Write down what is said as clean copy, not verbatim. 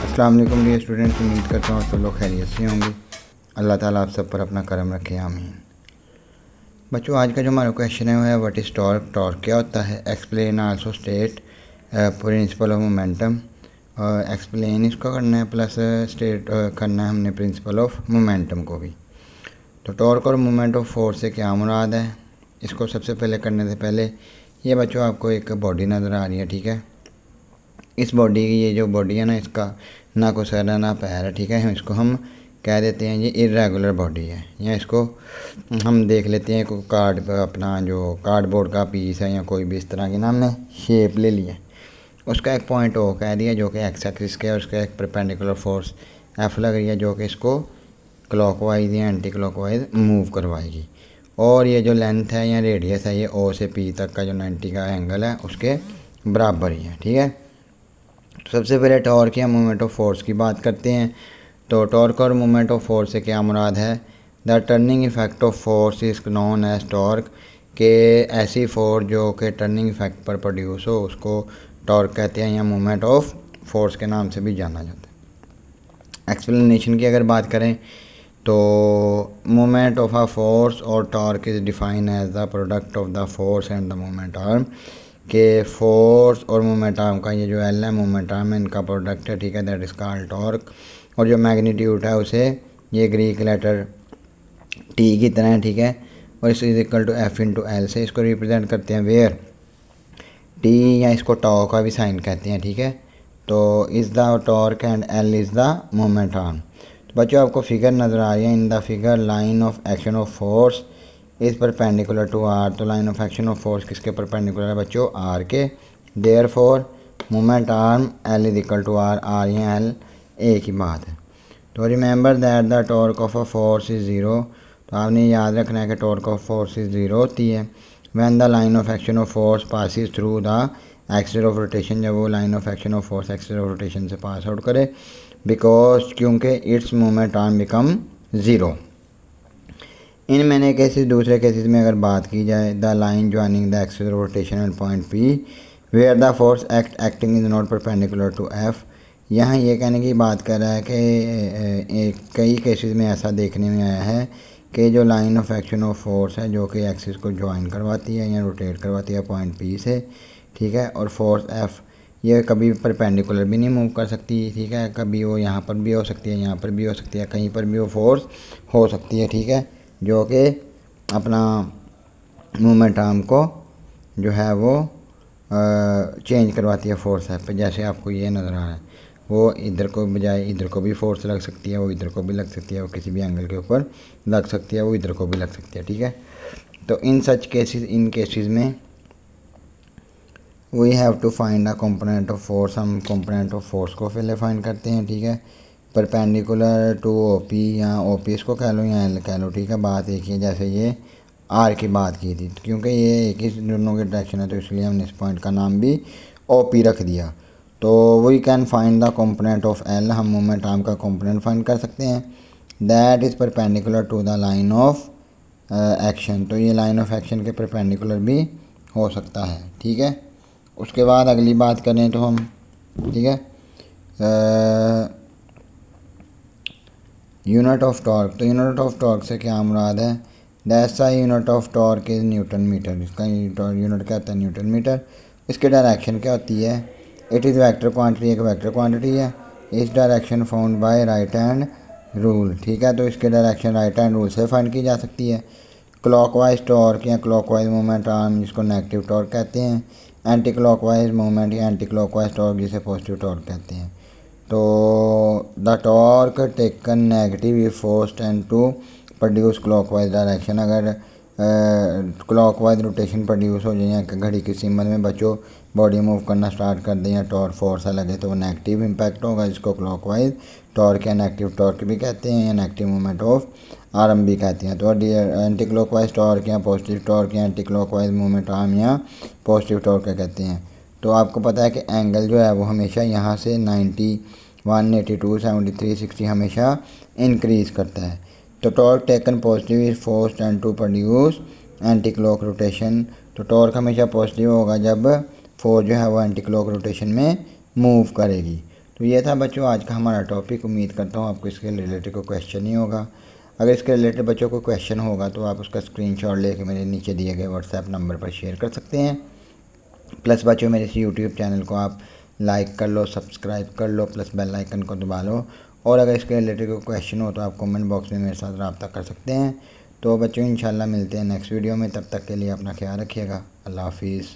अस्सलाम वालेकुम dear students, उम्मीद करता हूँ सब लोग खैरियत से होंगे। अल्लाह ताला आप सब पर अपना करम रखे, आमीन। बच्चों, आज का जो हमारा क्वेश्चन है वो है व्हाट इज़ टॉर्क। टॉर्क क्या होता है? Explain also state principle of momentum. Explain इसको करना है प्लस स्टेट करना है हमने प्रिंसिपल ऑफ मोमेंटम को भी। तो टॉर्क और मोमेंट ऑफ फोर्स से क्या मुराद है, इसको सबसे पहले करने से पहले ये बच्चों आपको एक बॉडी नज़र आ रही है, ठीक है। इस बॉडी की ये जो बॉडी है ना, इसका ना कोई सर है ना पैर है, ठीक है। इसको हम कह देते हैं ये इरेगुलर बॉडी है, या इसको हम देख लेते हैं कोई कार्ड अपना जो कार्डबोर्ड का पीस है या कोई भी इस तरह की ना हमने शेप ले लिया, उसका एक पॉइंट ओ कह दिया जो कि एक्स एक्सिस के है, उसका एक परपेंडिकुलर फोर्स एफ लग रही है जो कि इसको क्लॉकवाइज या एंटी क्लॉकवाइज मूव करवाएगी। और ये जो लेंथ है या रेडियस है ये ओ से पी तक का जो 90 का एंगल है उसके बराबर ही है, ठीक है। तो सबसे पहले टॉर्क या मोमेंट ऑफ फोर्स की बात करते हैं। तो टॉर्क और मोमेंट ऑफ फोर्स से क्या मुराद है? The turning effect of force is known as torque. के ऐसी फोर्स जो कि टर्निंग इफेक्ट पर प्रोड्यूस हो उसको टॉर्क कहते हैं या मोमेंट ऑफ फोर्स के नाम से भी जाना जाता है। एक्सप्लेनेशन की अगर बात करें तो मोमेंट ऑफ अ फोर्स और torque is define as the product of the force and the moment arm. के फोर्स और मोमेंट आर्म का ये जो एल है मोमेंट आर्म है, इनका प्रोडक्ट है, ठीक है। That is called torque. और जो मैग्नीट्यूड है उसे ये ग्रीक लेटर टी की तरह है, ठीक है। और इस is equal to F into L से इसको रिप्रेजेंट करते हैं, वेयर टी या इसको टॉ का भी साइन कहते हैं, ठीक है। तो is the torque and L is the moment arm. तो बच्चों आपको फिगर नज़र आ रही है। In the figure line of action of force is perpendicular to R. तो line of action of force किसके परपेंडिकुलर है बच्चों? आर के। Therefore moment arm L is equal to R. R या एल एक ही बात है। तो remember that the torque of a force is zero. तो आपने याद रखना है कि torque of force is zero होती है when the line of action of force passes through the axis of rotation. जब वो line of action of force axis of rotation से पास आउट करे, बिकॉज क्योंकि it's moment arm become zero. In many cases दूसरे cases में अगर बात की जाए, the line joining the axis of rotation and point P where the force acting is not perpendicular to F. यहाँ ये कहने की बात कर रहा है कि कई केसेस में ऐसा देखने में आया है कि जो line of action of force है जो कि एक्सिस को ज्वाइन करवाती है या रोटेट करवाती है पॉइंट पी से, ठीक है। और फोर्स एफ ये कभी परपेंडिकुलर भी नहीं मूव कर सकती, ठीक है। कभी वो यहाँ पर भी हो सकती है, यहाँ पर भी हो सकती है, कहीं पर भी वो फोर्स हो सकती है, ठीक है, जो कि अपना मोमेंट आर्म को जो है वो चेंज करवाती है फोर्स एफ पे। जैसे आपको ये नज़र आ रहा है, वो इधर को बजाय इधर को भी फोर्स लग सकती है, वो इधर को भी लग सकती है, वो किसी भी एंगल के ऊपर लग सकती है, वो इधर को भी लग सकती है, ठीक है। तो in such cases, in cases में we have to find a component of force. हम कंपोनेंट ऑफ फोर्स को पहले फाइंड करते हैं, ठीक है। परपेंडिकुलर टू ओ पी या ओ पी इसको कह लो या एल कह लो, ठीक है। बात एक ही है जैसे ये आर की बात की थी, क्योंकि ये एक ही दोनों की डायरेक्शन है तो इसलिए हमने इस पॉइंट का नाम भी ओ पी रख दिया। तो we can find the component of L. हम मोमेंट आर्म का कंपोनेंट फाइंड कर सकते हैं that is perpendicular to the line of action. तो ये लाइन ऑफ एक्शन के परपेंडिकुलर भी हो सकता है, ठीक है। उसके बाद अगली बात करें तो हम, ठीक है, यूनिट ऑफ टॉर्क। तो यूनिट ऑफ टॉर्क से क्या मुराद है? That's the unit of torque is newton metre. इसका यूनिट क्या होता है? Newton metre. इसकी डायरेक्शन क्या होती है? इट इज़ वेक्टर क्वांटिटी, एक वेक्टर क्वांटिटी है। इस direction found by right hand rule, ठीक है। तो इसके डायरेक्शन राइट हैंड रूल से फाइंड की जा सकती है। क्लॉकवाइज टॉर्क या क्लॉकवाइज मोमेंट आर्म जिसको नेगेटिव टॉर्क कहते हैं। एंटी क्लॉकवाइज मोमेंट या एंटी क्लॉकवाइज टॉर्क जिसे पॉजिटिव टॉर्क कहते हैं। तो the torque taken negative is force and to produce clockwise direction. अगर क्लॉकवाइज रोटेशन प्रोड्यूस हो जाए या घड़ी की सिमत में बच्चों बॉडी मूव करना स्टार्ट कर दें या टॉर्क फोर्स लगे तो वो नेगेटिव इम्पैक्ट होगा, जिसको क्लॉकवाइज टॉर्क या नेगेटिव टॉर्क भी कहते हैं या नेगेटिव मोमेंट ऑफ आर्म भी कहते हैं। तो एंटी क्लॉकवाइज टॉर्क या पॉजिटिव टॉर्क या एंटी क्लॉकवाइज मोमेंट आर्म या पॉजिटिव टॉर्क कहते हैं। तो आपको पता है कि एंगल जो है वो हमेशा यहाँ से 90, 182, 73, 60 हमेशा इंक्रीज़ करता है। तो torque taken positive is force and to produce anti clock rotation. तो टॉर्क हमेशा पॉजिटिव होगा जब फोर्स जो है वो एंटी क्लॉक रोटेशन में मूव करेगी। तो ये था बच्चों आज का हमारा टॉपिक। उम्मीद करता हूँ आपको इसके रिलेटेड कोई क्वेश्चन ही होगा। अगर इसके रिलेटेड बच्चों को क्वेश्चन होगा तो आप उसका स्क्रीनशॉट लेके मेरे नीचे दिए गए व्हाट्सएप नंबर पर शेयर कर सकते हैं। प्लस बच्चों मेरे इस यूट्यूब चैनल को आप लाइक कर लो, सब्सक्राइब कर लो, प्लस बेल आइकन को दबा लो। और अगर इसके रिलेटेड कोई क्वेश्चन हो तो आप कमेंट बॉक्स में मेरे साथ रब्ता कर सकते हैं। तो बच्चों इंशाल्लाह मिलते हैं नेक्स्ट वीडियो में। तब तक के लिए अपना ख्याल रखिएगा। अल्लाह हाफिज़।